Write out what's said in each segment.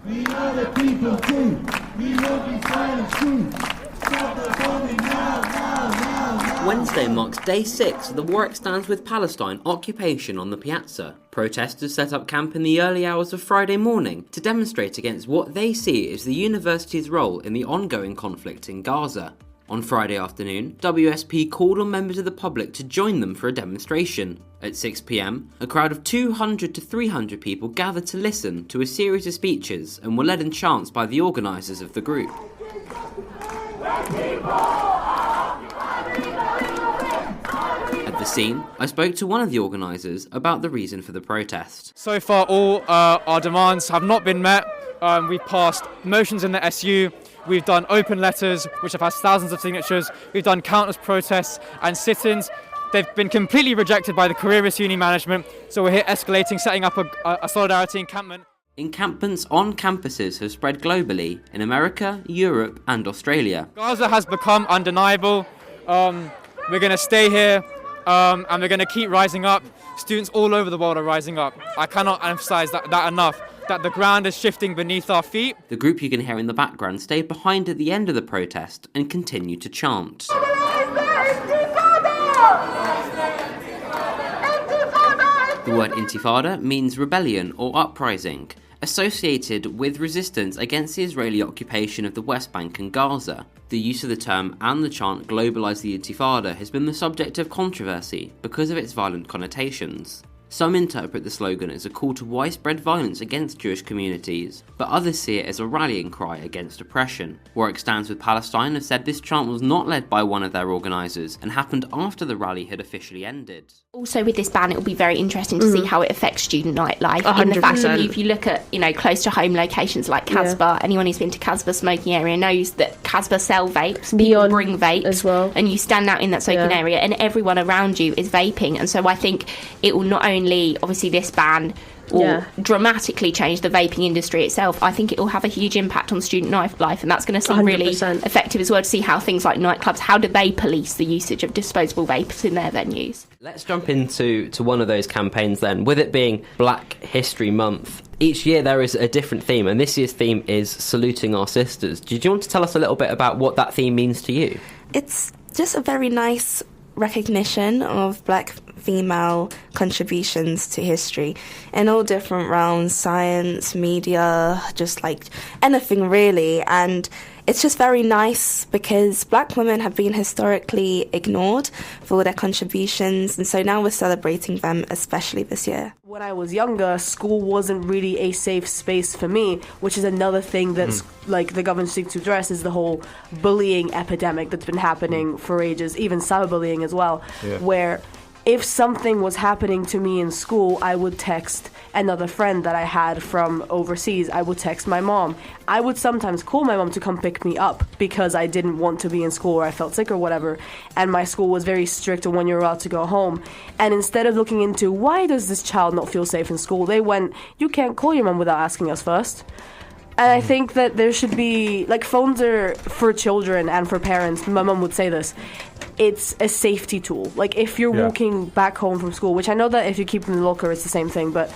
We are the people too. We will be silent soon. Stop the bombing now, now, now, now. Wednesday marks day 6 of the Warwick Stands with Palestine occupation on the piazza. Protesters set up camp in the early hours of Friday morning to demonstrate against what they see as the university's role in the ongoing conflict in Gaza. On Friday afternoon, WSP called on members of the public to join them for a demonstration. At 6 p.m, a crowd of 200 to 300 people gathered to listen to a series of speeches and were led in chants by the organisers of the group. At the scene, I spoke to one of the organisers about the reason for the protest. So far, all our demands have not been met. We've passed motions in the SU. We've done open letters, which have had thousands of signatures. We've done countless protests and sit-ins. They've been completely rejected by the careerist uni management, so we're here escalating, setting up a solidarity encampment. Encampments on campuses have spread globally in America, Europe and Australia. Gaza has become undeniable. We're going to stay here and we're going to keep rising up. Students all over the world are rising up. I cannot emphasise that enough, that the ground is shifting beneath our feet. The group you can hear in the background stayed behind at the end of the protest and continued to chant. The word intifada means rebellion or uprising, associated with resistance against the Israeli occupation of the West Bank and Gaza. The use of the term and the chant "Globalise the Intifada" has been the subject of controversy because of its violent connotations. Some interpret the slogan as a call to widespread violence against Jewish communities, but others see it as a rallying cry against oppression. Warwick Stands with Palestine have said this chant was not led by one of their organisers and happened after the rally had officially ended. Also with this ban, it will be very interesting to see how it affects student nightlife. 100%. In the fact that if you look at, close to home locations like Casbah, anyone who's been to Casbah smoking area knows that Casbah sell vapes, people bring vapes as well, and you stand out in that smoking area and everyone around you is vaping. And so I think it will not only, obviously this ban will dramatically change the vaping industry itself. I think it will have a huge impact on student life, and that's going to seem 100%. Really effective as well to see how things like nightclubs, how do they police the usage of disposable vapes in their venues. Let's jump into one of those campaigns then. With it being Black History Month, each year there is a different theme, and this year's theme is Saluting Our Sisters. Did you want to tell us a little bit about what that theme means to you? It's just a very nice recognition of Black female contributions to history in all different realms, science, media, just like anything really. And it's just very nice because Black women have been historically ignored for their contributions, and so now we're celebrating them, especially this year. When I was younger, school wasn't really a safe space for me, which is another thing that's like the government seeks to address, is the whole bullying epidemic that's been happening for ages, even cyberbullying as well, where if something was happening to me in school, I would text another friend that I had from overseas. I would text my mom. I would sometimes call my mom to come pick me up because I didn't want to be in school or I felt sick or whatever. And my school was very strict on when you're allowed to go home. And instead of looking into why does this child not feel safe in school, they went, you can't call your mom without asking us first. And I think that there should be, like, phones are for children and for parents. My mom would say this. It's a safety tool. Like, if you're walking back home from school, which I know that if you keep them in the locker, it's the same thing, but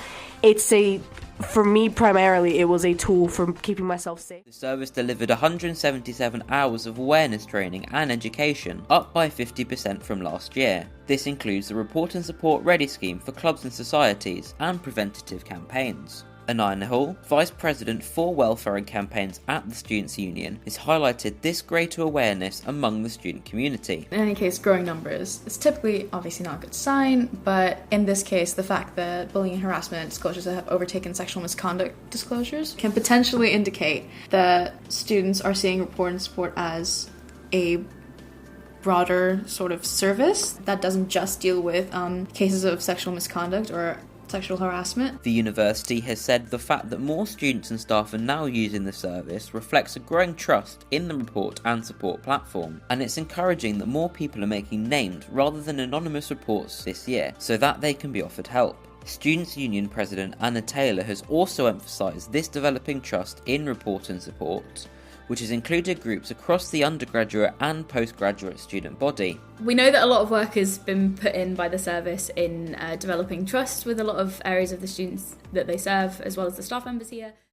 for me, primarily, it was a tool for keeping myself safe. The service delivered 177 hours of awareness training and education, up by 50% from last year. This includes the Report and Support Ready scheme for clubs and societies and preventative campaigns. Anaya Hall, Vice President for Welfare and Campaigns at the Students' Union, has highlighted this greater awareness among the student community. In any case, growing numbers is typically obviously not a good sign, but in this case, the fact that bullying and harassment disclosures have overtaken sexual misconduct disclosures can potentially indicate that students are seeing Report and Support as a broader sort of service that doesn't just deal with cases of sexual misconduct or sexual harassment. The university has said the fact that more students and staff are now using the service reflects a growing trust in the Report and Support platform, and it's encouraging that more people are making named rather than anonymous reports this year so that they can be offered help. Students' Union President Anna Taylor has also emphasised this developing trust in Report and Support, which has included groups across the undergraduate and postgraduate student body. We know that a lot of work has been put in by the service in developing trust with a lot of areas of the students that they serve, as well as the staff members here.